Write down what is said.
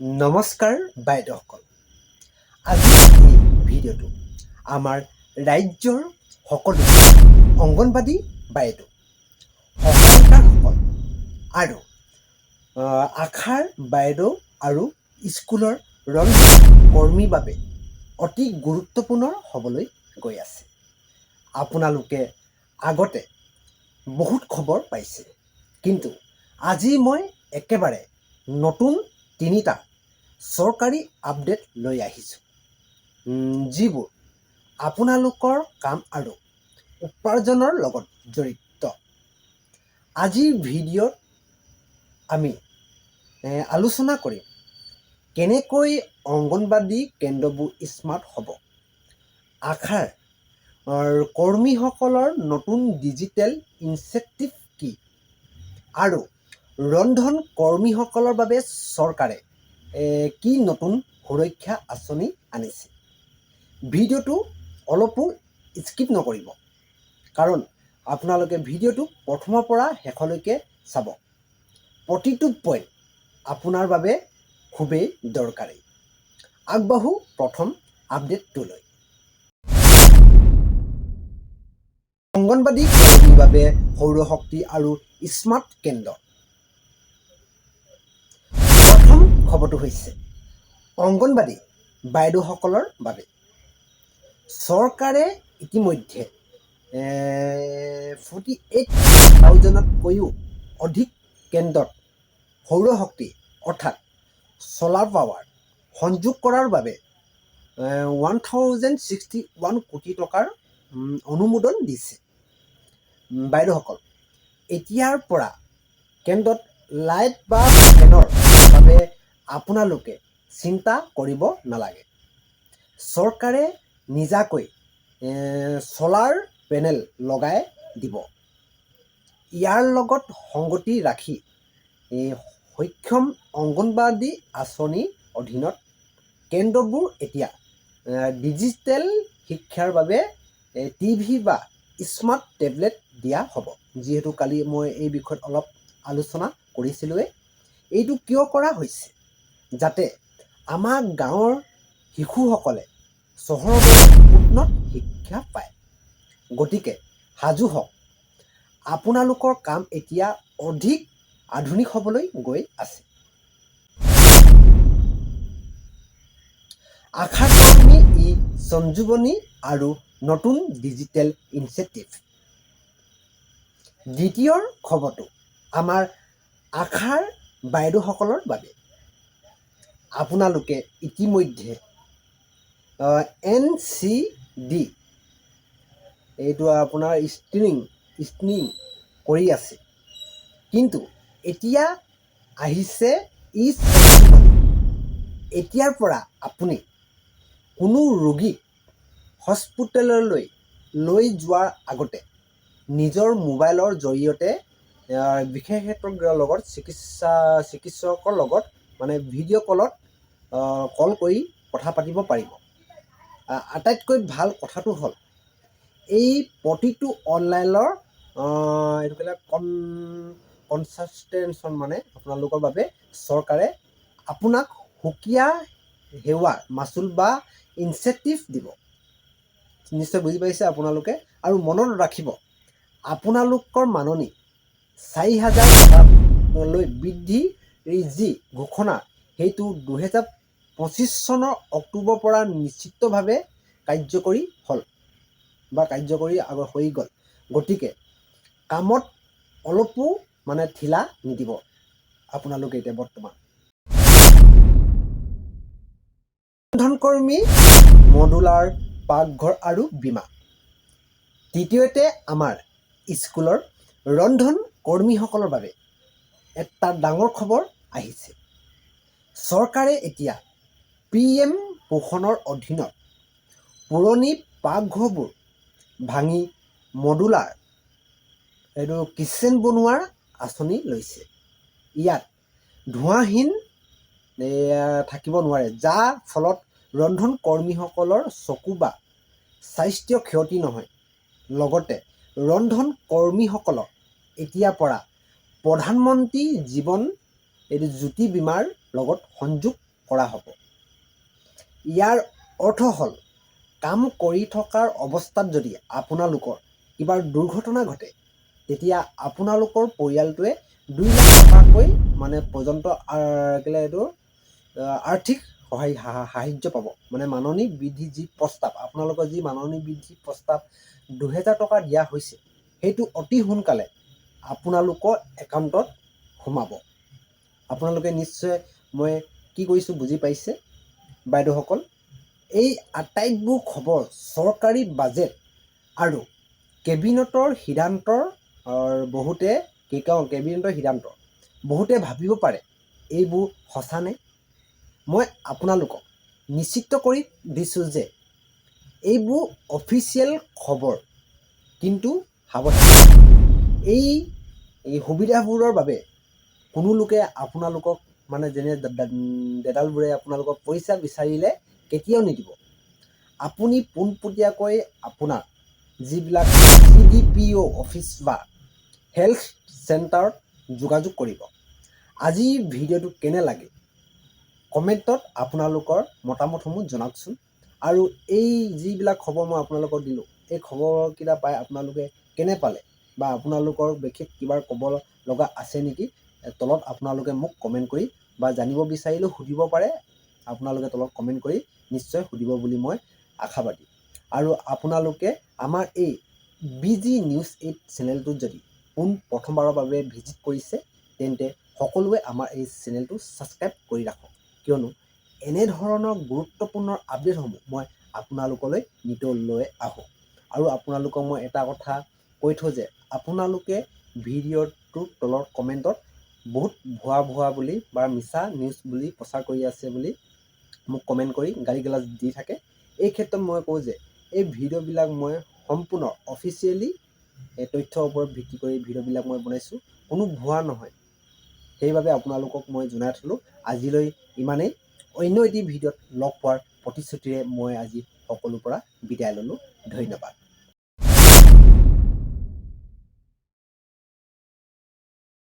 নমস্কাৰ বাইদেউসকল। আজি এই ভিডিঅ'টো আমাৰ ৰাজ্যৰ সকলো অংগনবাদী বাইদেউ, সহায়িকাসকল আৰু আশাৰ বাইদেউ আৰু স্কুলৰ ৰন্ধন কৰ্মীৰ বাবে অতি গুৰুত্বপূৰ্ণ হ'বলৈ গৈ আছে। আপোনালোকে আগতে বহুত খবৰ পাইছে, কিন্তু আজি মই একেবাৰে নতুন 3টা চৰকাৰী আপডেট লৈ আহিছোঁ, যিবোৰ আপোনালোকৰ কাম আৰু উপাৰ্জনৰ লগত জড়িত। আজিৰ ভিডিঅ'ত আমি আলোচনা কৰিম কেনেকৈ অংগনবাদী কেন্দ্ৰবোৰ স্মাৰ্ট হ'ব, আশাৰ কৰ্মীসকলৰ নতুন ডিজিটেল ইনচেণ্টিভ কি, আৰু ৰন্ধন কৰ্মীসকলৰ বাবে চৰকাৰে কি নতুন সুৰক্ষা আঁচনি আনিছে। ভিডিঅ'টো অলপো স্কিপ নকৰিব, কাৰণ আপোনালোকে ভিডিঅ'টো প্ৰথমৰ পৰা শেষলৈকে চাব। প্ৰতিটো পইণ্ট আপোনাৰ বাবে খুবেই দৰকাৰী। আগবাঢ়ো প্ৰথম আপডেটটোলৈ। অংগনবাদী কৰ্মীৰ বাবে সৌৰশক্তি আৰু স্মাৰ্ট কেন্দ্ৰ। প্ৰথম খবৰটো হৈছে অংগনবাদী বাইদেউসকলৰ বাবে চৰকাৰে ইতিমধ্যে 48,000তকৈও অধিক কেন্দ্ৰত সৌৰশক্তি অৰ্থাৎ ছলাৰ পাৱাৰ সংযোগ কৰাৰ বাবে 1061 কোটি টকাৰ অনুমোদন দিছে। বাইদেউসকল, এতিয়াৰ পৰা কেন্দ্ৰত লাইট বা ফেনৰ বাবে আপোনালোকে চিন্তা কৰিব নালাগে। চৰকাৰে নিজাকৈ ছলাৰ পেনেল লগাই দিব। ইয়াৰ লগত সংগতি ৰাখি সক্ষম অংগনবাদী আঁচনিৰ অধীনত কেন্দ্ৰবোৰ এতিয়া ডিজিটেল শিক্ষাৰ বাবে টিভি বা স্মাৰ্ট টেবলেট দিয়া হ'ব। যিহেতু কালি মই এই বিষয়ত অলপ আলোচনা কৰিছিলোঁৱেই। এইটো কিয় কৰা হৈছে? যাতে আমাৰ গাঁৱৰ শিশুসকলে চহৰৰ উন্নত শিক্ষা পায়। গতিকে সাজু হওক, আপোনালোকৰ কাম এতিয়া অধিক আধুনিক হ'বলৈ গৈ আছে। আশা কৰ্মী সঞ্জীৱনী আৰু নতুন ডিজিটেল ইনচেণ্টিভ। দ্বিতীয় খবৰটো আমাৰ আশাৰ বাইদেউসকলৰ বাবে। আপোনালোকে ইতিমধ্যে NCD এইটো আপোনাৰ স্ক্ৰিনিং কৰি আছে, কিন্তু এতিয়া আহিছে সঞ্জীৱনী। এতিয়াৰ পৰা আপুনি কোনো ৰোগীক হস্পিটেললৈ লৈ যোৱাৰ আগতে নিজৰ মোবাইলৰ জৰিয়তে বিশেষজ্ঞৰ লগত চিকিৎসকৰ লগত ভিডিঅ' কলত কল কৰি কথা পাতিব পাৰিব। আটাইতকৈ ভাল কথাটো হ'ল এই প্ৰতিটো অনলাইনৰ এইটো কনচালটেশ্যন আপোনালোকৰ বাবে চৰকাৰে আপোনাক সুকীয়া সেৱাৰ মাচুল বা ইনচেণ্টিভ দিব। নিশ্চয় বুজি পাইছে আপোনালোকে। আৰু মনত ৰাখিব, আপোনালোকৰ মাননি 4,000 টকালৈ বৃদ্ধিৰ যি ঘোষণা, সেইটো 2025 চনৰ অক্টোবৰৰ পৰা নিশ্চিতভাৱে কাৰ্যকৰী হৈ গ'ল। গতিকে কামত অলপো ঢিলা নিদিব আপোনালোকে এতিয়া বৰ্তমান। ৰন্ধনকৰ্মী মডুলাৰ পাকঘৰ আৰু বীমা। তৃতীয়তে আমাৰ স্কুলৰ ৰন্ধন কৰ্মীসকলৰ বাবে এটা ডাঙৰ খবৰ আহিছে। চৰকাৰে এতিয়া PM পোষণৰ অধীনত পুৰণি পাকঘৰবোৰ ভাঙি মডুলাৰ কিচেন বনোৱাৰ আঁচনি লৈছে। ইয়াত ধোঁৱাহীন থাকিব নোৱাৰে, যাৰ ফলত ৰন্ধন কৰ্মীসকলৰ চকু বা স্বাস্থ্য ক্ষতি নহয়। লগতে ৰন্ধন কৰ্মীসকলক এতিয়াৰ পৰা প্ৰধানমন্ত্ৰী জীৱন জ্যোতি বীমাৰ লগত সংযোগ কৰা হ'ব। ইয়াৰ অৰ্থ হ'ল কাম কৰি থকাৰ অৱস্থাত যদি আপোনালোকৰ কিবা দুৰ্ঘটনা ঘটে তেতিয়া আপোনালোকৰ পৰিয়ালটোৱে 2 লাখ টকাকৈ পৰ্যন্ত এইটো আৰ্থিক সাহায্য পাব। মাননি বৃদ্ধি যি প্ৰস্তাৱ আপোনালোকৰ যি মাননি বৃদ্ধি প্ৰস্তাৱ 2000 টকা দিয়া হৈছে সেইটো অতি সোনকালে আপোনালোকৰ একাউণ্টত সোমাব। আপোনালোকে নিশ্চয় মই কি কৈছোঁ বুজি পাইছে বাইদেউসকল। এই আটাইবোৰ খবৰ চৰকাৰী বাজেট আৰু কেবিনেটৰ সিদ্ধান্তৰ বহুতে ভাবিব পাৰে এইবোৰ সঁচানে। মই আপোনালোকক নিশ্চিত কৰি দিছোঁ যে এইবোৰ অফিচিয়েল খবৰ, কিন্তু সাৱধান এই সুবিধাবোৰৰ বাবে কোনো লোকে আপোনালোকক যেনে দেদালবোৰে আপোনালোকক পইচা বিচাৰিলে কেতিয়াও নিদিব। আপুনি পোনপটীয়াকৈ আপোনাৰ যিবিলাক CDPO অফিচ বা হেল্থ চেণ্টাৰত যোগাযোগ কৰিব। আজি ভিডিঅ'টো কেনে লাগে কমেণ্টত আপোনালোকৰ মতামতসমূহ জনাওকচোন। আৰু এই যিবিলাক খবৰ মই আপোনালোকক দিলোঁ এই খবৰকেইটা পাই আপোনালোকে কেনে পালে বা আপোনালোকৰ বিশেষ কিবা ক'ব লগা আছে নেকি তলত আপোনালোকে মোক কমেণ্ট কৰি বা জানিব বিচাৰিলেও সুধিব পাৰে। আপোনালোকে তলত কমেণ্ট কৰি নিশ্চয় সুধিব বুলি মই আশাবাদী। আৰু আপোনালোকে আমাৰ এই BG News 8 চেনেলটোত যদি প্ৰথমবাৰৰ বাবে ভিজিট কৰিছে তেন্তে সকলোৱে আমাৰ এই চেনেলটো ছাবস্ক্ৰাইব কৰি ৰাখক, কিয়নো এনেধৰণৰ গুৰুত্বপূৰ্ণ আপডেটসমূহ মই আপোনালোকলৈ লৈ আহোঁ। আৰু আপোনালোকক মই এটা কথা কৈ থওঁ যে আপোনালোকে ভিডিঅ'টোৰ তলৰ কমেণ্টত বহুত ভুৱা বুলি বা মিছা নিউজ বুলি প্ৰচাৰ কৰি আছে বুলি মোক কমেণ্ট কৰি গালি গালাজ দি থাকে। এই ক্ষেত্ৰত মই কওঁ যে এই ভিডিঅ'বিলাক মই সম্পূৰ্ণ অফিচিয়েলি তথ্যৰ ওপৰত ভিত্তি কৰি ভিডিঅ'বিলাক মই বনাইছোঁ, কোনো ভুৱা নহয়। সেইবাবে আপোনালোকক মই জনাই থলোঁ। আজিলৈ ইমানেই। অন্য এটি ভিডিঅ'ত লগ পোৱাৰ প্ৰতিশ্ৰুতিৰে মই আজি সকলোৰ পৰা বিদায় ল'লোঁ। ধন্যবাদ।